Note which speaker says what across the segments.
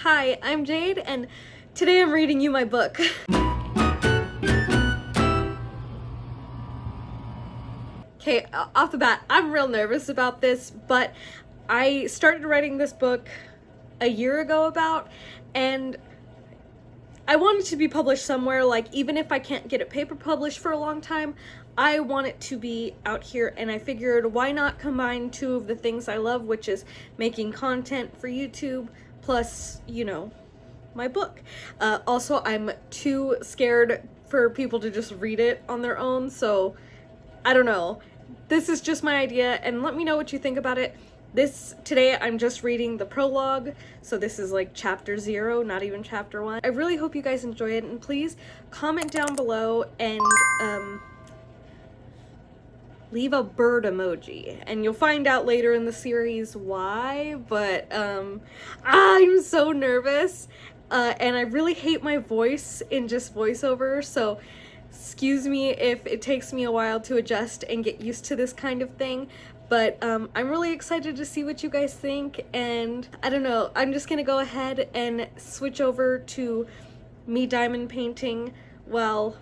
Speaker 1: Hi, I'm Jade, and today I'm reading you my book. Okay, off the bat, I'm real nervous about this, but I started writing this book a year ago and I want it to be published somewhere. Like, even if I can't get it paper published for a long time, I want it to be out here, and I figured why not combine two of the things I love, which is making content for YouTube plus, my book. Also, I'm too scared for people to just read it on their own, so I don't know. This is just my idea, and let me know what you think about it. Today I'm just reading the prologue, so this is like chapter 0, not even chapter 1. I really hope you guys enjoy it, and please comment down below and leave a bird emoji, and you'll find out later in the series why, but I'm so nervous, and I really hate my voice in just voiceover, so excuse me if it takes me a while to adjust and get used to this kind of thing, but I'm really excited to see what you guys think, and I don't know, I'm just gonna go ahead and switch over to me diamond painting while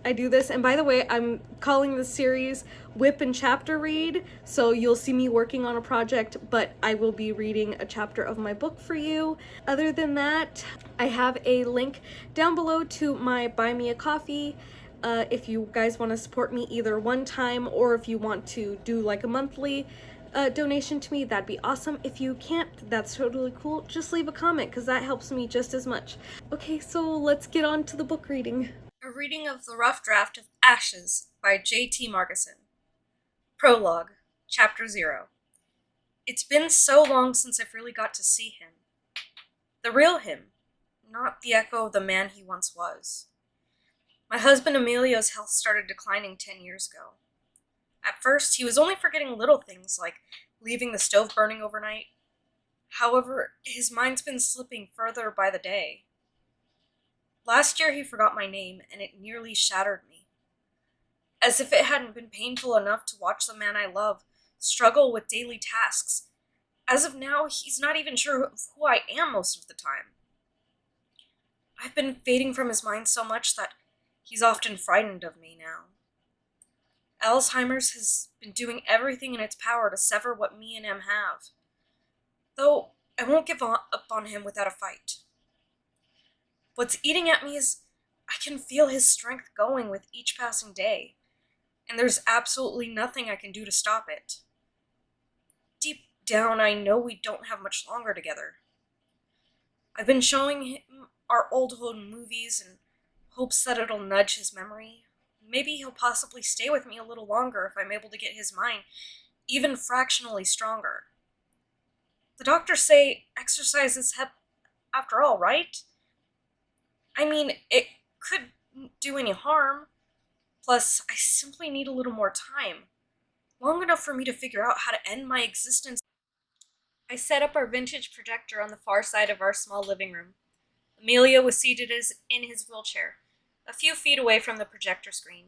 Speaker 1: I do this. And by the way, I'm calling this series WIP N Chapter Read, so you'll see me working on a project, but I will be reading a chapter of my book for you. Other than that, I have a link down below to my Buy Me a Coffee. If you guys want to support me either one time, or if you want to do like a monthly donation to me, that'd be awesome. If you can't, that's totally cool. Just leave a comment, because that helps me just as much. Okay, so let's get on to the book reading. A reading of the rough draft of Ashes by J.T. Margison. Prologue, Chapter 0. It's been so long since I've really got to see him. The real him, not the echo of the man he once was. My husband Emilio's health started declining 10 years ago. At first, he was only forgetting little things like leaving the stove burning overnight. However, his mind's been slipping further by the day. Last year he forgot my name, and it nearly shattered me. As if it hadn't been painful enough to watch the man I love struggle with daily tasks. As of now, he's not even sure who I am most of the time. I've been fading from his mind so much that he's often frightened of me now. Alzheimer's has been doing everything in its power to sever what me and him have. Though I won't give up on him without a fight. What's eating at me is I can feel his strength going with each passing day, and there's absolutely nothing I can do to stop it. Deep down, I know we don't have much longer together. I've been showing him our old home movies in hopes that it'll nudge his memory. Maybe he'll possibly stay with me a little longer if I'm able to get his mind even fractionally stronger. The doctors say exercise is after all, right? I mean, it couldn't do any harm. Plus, I simply need a little more time. Long enough for me to figure out how to end my existence. I set up our vintage projector on the far side of our small living room. Emilio was seated in his wheelchair, a few feet away from the projector screen,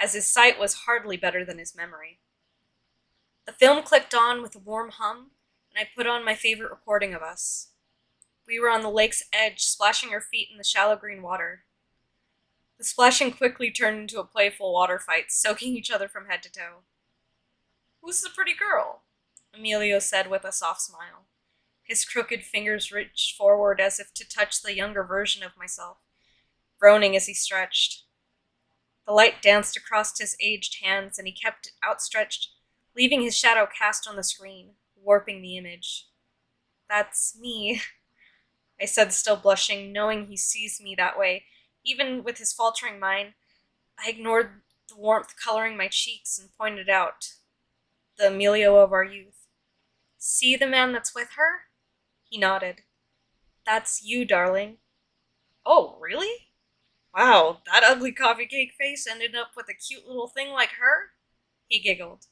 Speaker 1: as his sight was hardly better than his memory. The film clicked on with a warm hum, and I put on my favorite recording of us. We were on the lake's edge, splashing our feet in the shallow green water. The splashing quickly turned into a playful water fight, soaking each other from head to toe. "Who's the pretty girl?" Emilio said with a soft smile. His crooked fingers reached forward as if to touch the younger version of myself, groaning as he stretched. The light danced across his aged hands, and he kept it outstretched, leaving his shadow cast on the screen, warping the image. "That's me," I said, still blushing, knowing he sees me that way. Even with his faltering mind, I ignored the warmth coloring my cheeks and pointed out, the Emilio of our youth. "See the man that's with her?" He nodded. "That's you, darling." "Oh, really? Wow, that ugly coffee cake face ended up with a cute little thing like her?" He giggled,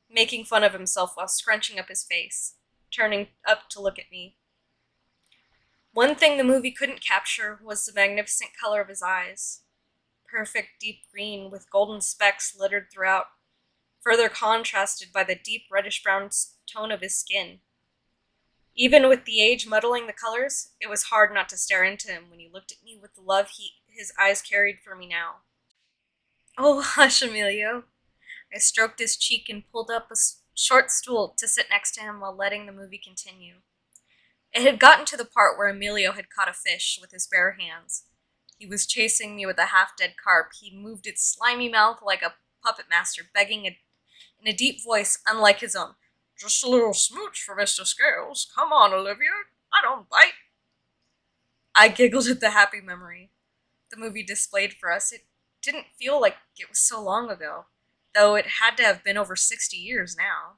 Speaker 1: making fun of himself while scrunching up his face, turning up to look at me. One thing the movie couldn't capture was the magnificent color of his eyes. Perfect deep green with golden specks littered throughout, further contrasted by the deep reddish-brown tone of his skin. Even with the age muddling the colors, it was hard not to stare into him when he looked at me with the love his eyes carried for me now. Oh, hush, Emilio. I stroked his cheek and pulled up a short stool to sit next to him while letting the movie continue. It had gotten to the part where Emilio had caught a fish with his bare hands. He was chasing me with a half-dead carp. He moved its slimy mouth like a puppet master, begging in a deep voice unlike his own. Just a little smooch for Mr. Scales. Come on, Olivia. I don't bite. I giggled at the happy memory the movie displayed for us. It didn't feel like it was so long ago, though it had to have been over 60 years now.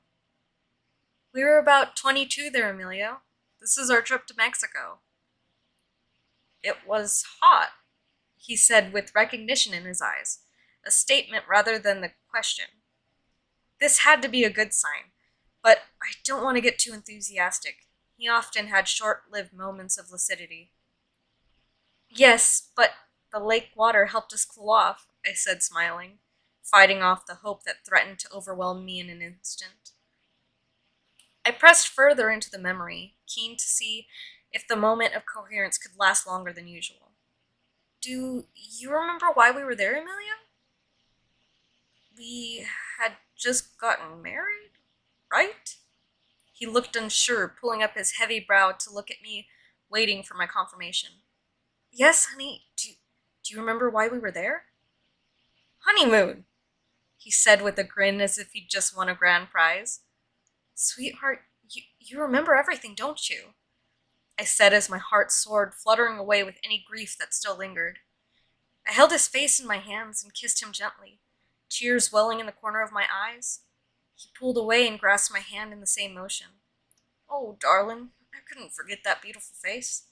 Speaker 1: We were about 22 there, Emilio. This is our trip to Mexico. It was hot, he said with recognition in his eyes, a statement rather than the question. This had to be a good sign, but I don't want to get too enthusiastic. He often had short-lived moments of lucidity. Yes, but the lake water helped us cool off, I said, smiling, fighting off the hope that threatened to overwhelm me in an instant. I pressed further into the memory, keen to see if the moment of coherence could last longer than usual. Do you remember why we were there, Amelia? We had just gotten married, right? He looked unsure, pulling up his heavy brow to look at me, waiting for my confirmation. Yes, honey, do you remember why we were there? Honeymoon, he said with a grin as if he'd just won a grand prize. Sweetheart, you remember everything, don't you? I said as my heart soared, fluttering away with any grief that still lingered. I held his face in my hands and kissed him gently, tears welling in the corner of my eyes. He pulled away and grasped my hand in the same motion. Oh, darling, I couldn't forget that beautiful face.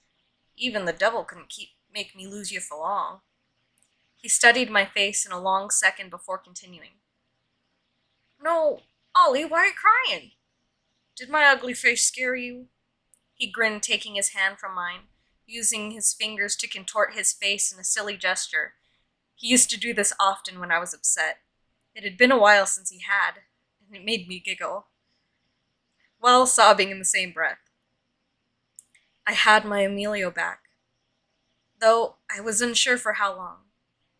Speaker 1: Even the devil couldn't make me lose you for long. He studied my face in a long second before continuing. No, Ollie, why are you crying? Did my ugly face scare you? He grinned, taking his hand from mine, using his fingers to contort his face in a silly gesture. He used to do this often when I was upset. It had been a while since he had, and it made me giggle, while sobbing in the same breath. I had my Emilio back, though I was unsure for how long,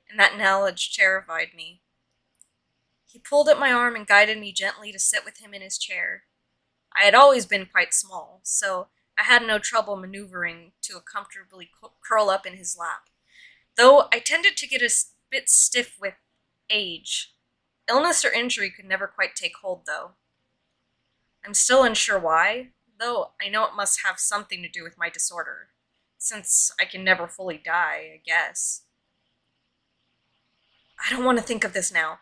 Speaker 1: and that knowledge terrified me. He pulled at my arm and guided me gently to sit with him in his chair. I had always been quite small, so I had no trouble maneuvering to comfortably curl up in his lap, though I tended to get a bit stiff with age. Illness or injury could never quite take hold, though. I'm still unsure why, though I know it must have something to do with my disorder, since I can never fully die, I guess. I don't want to think of this now.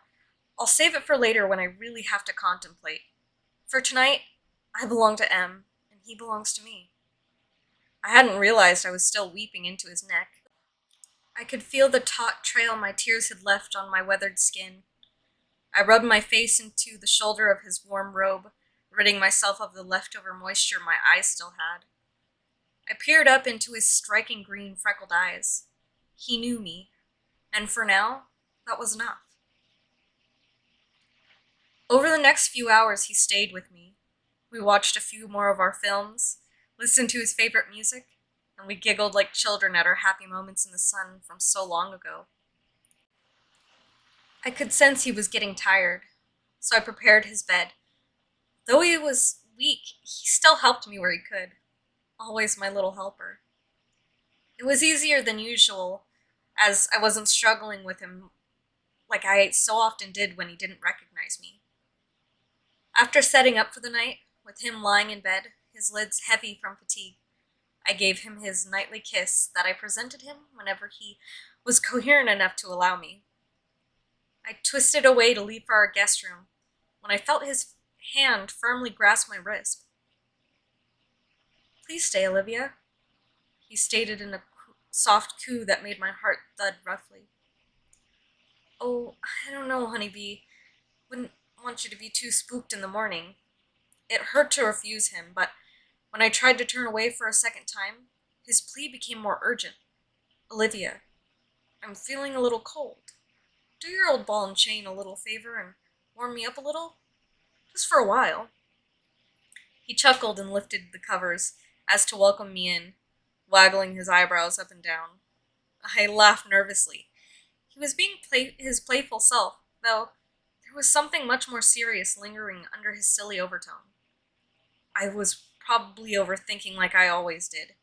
Speaker 1: I'll save it for later when I really have to contemplate. For tonight, I belong to M, and he belongs to me. I hadn't realized I was still weeping into his neck. I could feel the taut trail my tears had left on my weathered skin. I rubbed my face into the shoulder of his warm robe, ridding myself of the leftover moisture my eyes still had. I peered up into his striking green freckled eyes. He knew me, and for now, that was enough. Over the next few hours, he stayed with me. We watched a few more of our films, listened to his favorite music, and we giggled like children at our happy moments in the sun from so long ago. I could sense he was getting tired, so I prepared his bed. Though he was weak, he still helped me where he could. Always my little helper. It was easier than usual, as I wasn't struggling with him like I so often did when he didn't recognize me. After setting up for the night, with him lying in bed, his lids heavy from fatigue, I gave him his nightly kiss that I presented him whenever he was coherent enough to allow me. I twisted away to leave for our guest room when I felt his hand firmly grasp my wrist. Please stay, Olivia, he stated in a soft coo that made my heart thud roughly. Oh, I don't know, honeybee. Wouldn't want you to be too spooked in the morning. It hurt to refuse him, but when I tried to turn away for a second time, his plea became more urgent. Olivia, I'm feeling a little cold. Do your old ball and chain a little favor and warm me up a little? Just for a while. He chuckled and lifted the covers as to welcome me in, waggling his eyebrows up and down. I laughed nervously. He was being his playful self, though there was something much more serious lingering under his silly overtone. I was probably overthinking like I always did.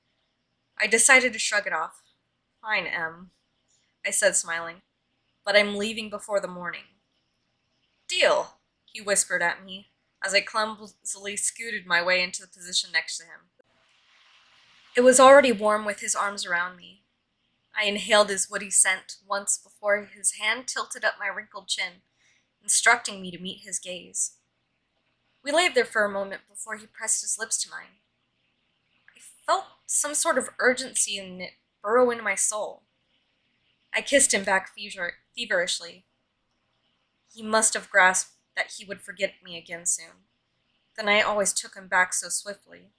Speaker 1: I decided to shrug it off. Fine, Em, I said, smiling, but I'm leaving before the morning. Deal, he whispered at me as I clumsily scooted my way into the position next to him. It was already warm with his arms around me. I inhaled his woody scent once before his hand tilted up my wrinkled chin, instructing me to meet his gaze. We lay there for a moment before he pressed his lips to mine. I felt some sort of urgency in it burrow into my soul. I kissed him back feverishly. He must have grasped that he would forget me again soon. The night always took him back so swiftly.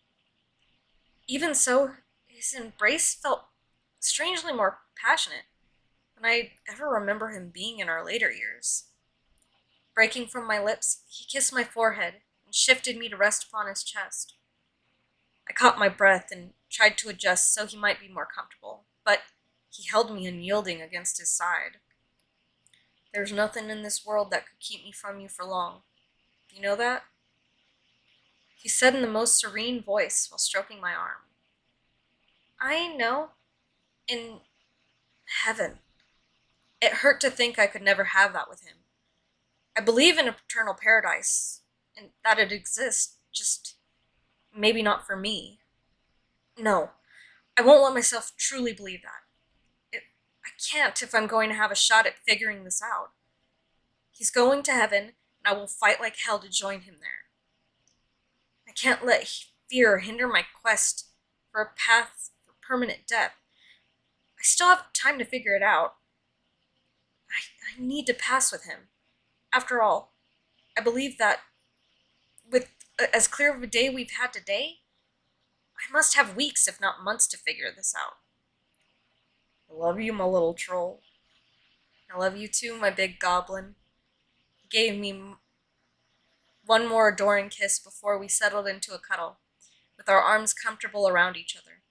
Speaker 1: Even so, his embrace felt strangely more passionate than I ever remember him being in our later years. Breaking from my lips, he kissed my forehead and shifted me to rest upon his chest. I caught my breath and tried to adjust so he might be more comfortable, but he held me unyielding against his side. There's nothing in this world that could keep me from you for long. You know that? He said in the most serene voice while stroking my arm. I know. In heaven. It hurt to think I could never have that with him. I believe in a paternal paradise, and that it exists, just maybe not for me. No, I won't let myself truly believe that. I can't if I'm going to have a shot at figuring this out. He's going to heaven, and I will fight like hell to join him there. I can't let fear hinder my quest for a path for permanent death. I still have time to figure it out. I need to pass with him. After all, I believe that, with as clear of a day we've had today, I must have weeks, if not months, to figure this out. I love you, my little troll. I love you too, my big goblin. He gave me one more adoring kiss before we settled into a cuddle, with our arms comfortable around each other.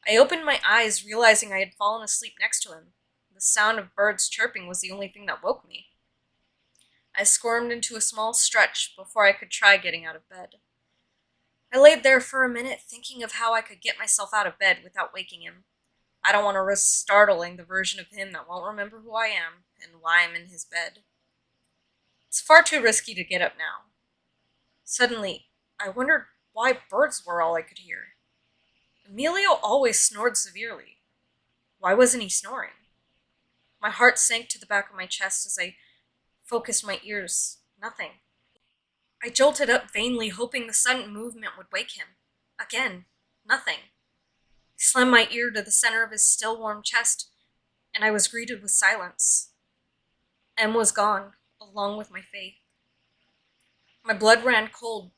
Speaker 1: I opened my eyes, realizing I had fallen asleep next to him. The sound of birds chirping was the only thing that woke me. I squirmed into a small stretch before I could try getting out of bed. I laid there for a minute thinking of how I could get myself out of bed without waking him. I don't want to risk startling the version of him that won't remember who I am and why I'm in his bed. It's far too risky to get up now. Suddenly, I wondered why birds were all I could hear. Emilio always snored severely. Why wasn't he snoring? My heart sank to the back of my chest as I focused my ears. Nothing. I jolted up vainly, hoping the sudden movement would wake him. Again, nothing. I slammed my ear to the center of his still warm chest, and I was greeted with silence. M was gone, along with my faith. My blood ran cold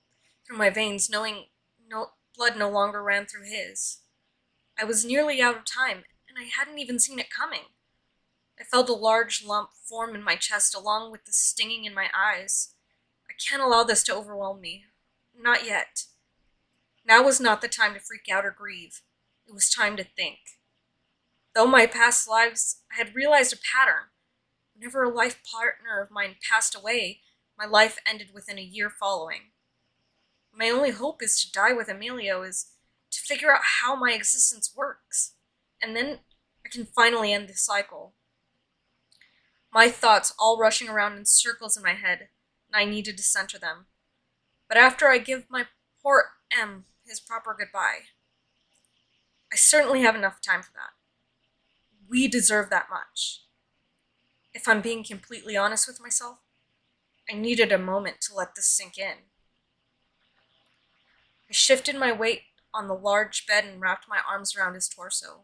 Speaker 1: through my veins, knowing blood no longer ran through his. I was nearly out of time, and I hadn't even seen it coming. I felt a large lump form in my chest, along with the stinging in my eyes. I can't allow this to overwhelm me. Not yet. Now was not the time to freak out or grieve. It was time to think. Though my past lives, I had realized a pattern. Whenever a life partner of mine passed away, my life ended within a year following. My only hope is to die with Emilio is to figure out how my existence works, and then I can finally end this cycle. My thoughts all rushing around in circles in my head, and I needed to center them. But after I give my poor M his proper goodbye, I certainly have enough time for that. We deserve that much. If I'm being completely honest with myself, I needed a moment to let this sink in. I shifted my weight on the large bed and wrapped my arms around his torso.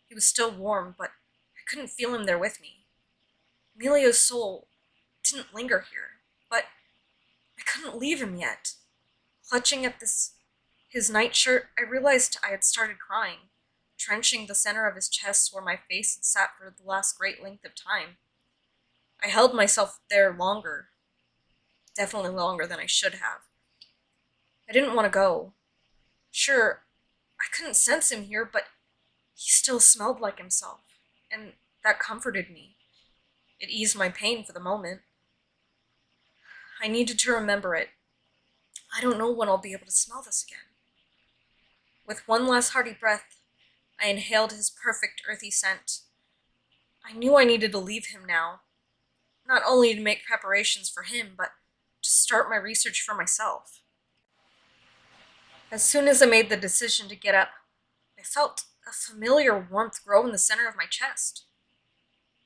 Speaker 1: He was still warm, but I couldn't feel him there with me. Emilio's soul didn't linger here, but I couldn't leave him yet. Clutching at his nightshirt, I realized I had started crying, trenching the center of his chest where my face had sat for the last great length of time. I held myself there longer, definitely longer than I should have. I didn't want to go. Sure, I couldn't sense him here, but he still smelled like himself, and that comforted me. It eased my pain for the moment. I needed to remember it. I don't know when I'll be able to smell this again. With one last hearty breath, I inhaled his perfect earthy scent. I knew I needed to leave him now, not only to make preparations for him, but to start my research for myself. As soon as I made the decision to get up, I felt a familiar warmth grow in the center of my chest.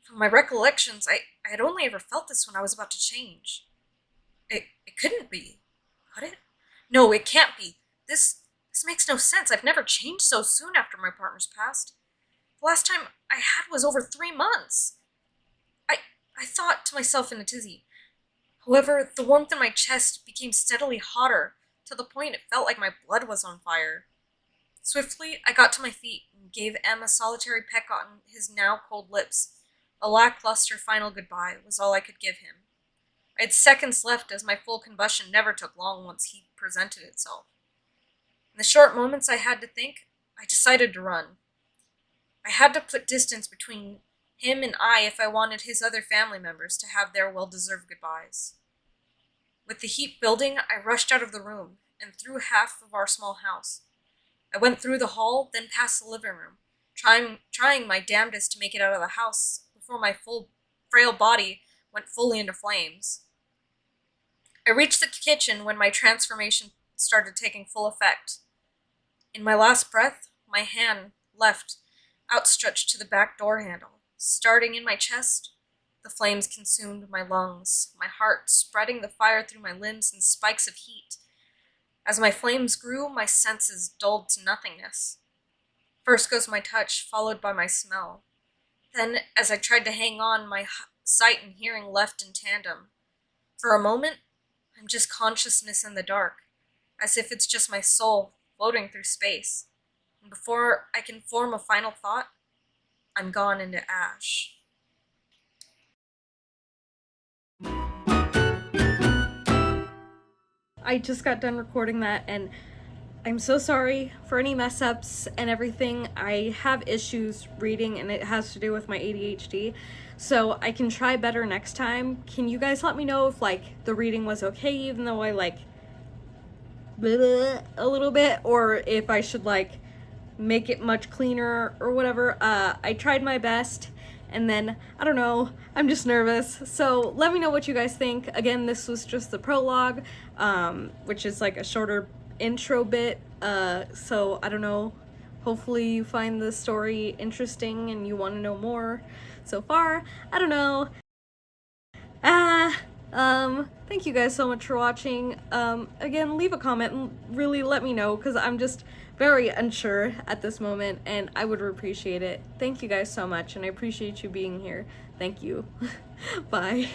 Speaker 1: From my recollections, I had only ever felt this when I was about to change. It couldn't be, could it? No, it can't be. This makes no sense. I've never changed so soon after my partner's passed. The last time I had was over 3 months. I I thought to myself in a tizzy. However, the warmth in my chest became steadily hotter, to the point it felt like my blood was on fire. Swiftly, I got to my feet and gave Em a solitary peck on his now cold lips. A lackluster final goodbye was all I could give him. I had seconds left, as my full combustion never took long once heat presented itself. In the short moments I had to think, I decided to run. I had to put distance between him and I if I wanted his other family members to have their well-deserved goodbyes. With the heat building, I rushed out of the room and through half of our small house. I went through the hall, then past the living room, trying my damnedest to make it out of the house before my frail body went fully into flames. I reached the kitchen when my transformation started taking full effect. In my last breath, my hand left outstretched to the back door handle. Starting in my chest, the flames consumed my lungs, my heart spreading the fire through my limbs in spikes of heat. As my flames grew, my senses dulled to nothingness. First goes my touch, followed by my smell. Then, as I tried to hang on, my sight and hearing left in tandem. For a moment, I'm just consciousness in the dark, as if it's just my soul floating through space. And before I can form a final thought, I'm gone into ash.
Speaker 2: I just got done recording that, and I'm so sorry for any mess ups and everything. I have issues reading, and it has to do with my ADHD, so I can try better next time. Can you guys let me know if the reading was okay, even though I a little bit, or if I should make it much cleaner or whatever? I tried my best, and then I don't know, I'm just nervous. So let me know what you guys think. Again, this was just the prologue, which is a shorter intro bit. So I don't know, hopefully you find the story interesting and you want to know more. So far, I don't know. Thank you guys so much for watching. Again, leave a comment and really let me know, because I'm just very unsure at this moment, and I would appreciate it. Thank you guys so much, and I appreciate you being here. Thank you. Bye.